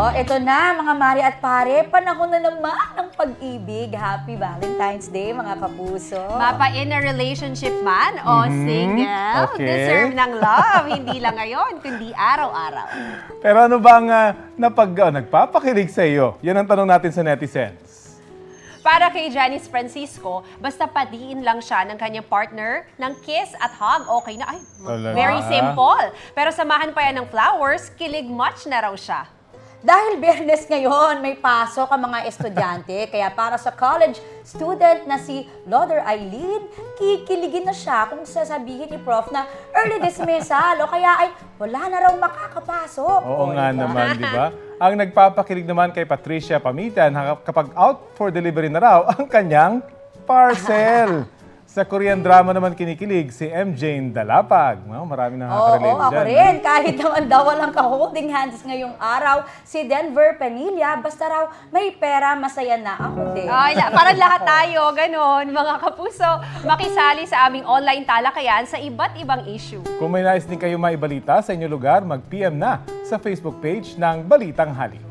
Oh, ito na mga mari at pare, panahon na naman ng pag-ibig. Happy Valentine's Day mga kapuso. Mapa in a relationship man o single, Okay. deserve ng love. Hindi lang ngayon, kundi araw-araw. Pero ano bang nagpapakilig sa iyo? Yan ang tanong natin sa netizens. Para kay Janice Francisco, basta patiin lang siya ng kanyang partner ng kiss at hug, okay na. Ay, Talaga? very simple. Pero samahan pa yan ng flowers, kilig much na raw siya. Dahil Biyernes ngayon, may pasok ang mga estudyante. Kaya para sa college student na si Loder Eileen, kikiligin na siya kung sasabihin ni Prof na early dismissal o kaya ay wala na raw makakapasok. Oo O, nga diba? naman, di ba? Ang nagpapakilig naman kay Patricia Pamitan kapag out for delivery na raw ang kanyang parcel. Sa Korean drama naman kinikilig si MJ Dalapag. No, marami nakaka-relate Oo, ako dyan. rin. Kahit naman daw walang ka-holding hands ngayong araw, si Denver Penilla, basta raw may pera, masaya na ako din. Ay, parang lahat tayo, ganon. Mga kapuso, makisali sa aming online talakayan sa iba't ibang issue. Kung may nais din kayo maibalita sa inyong lugar, mag-PM na sa Facebook page ng Balitang Halik.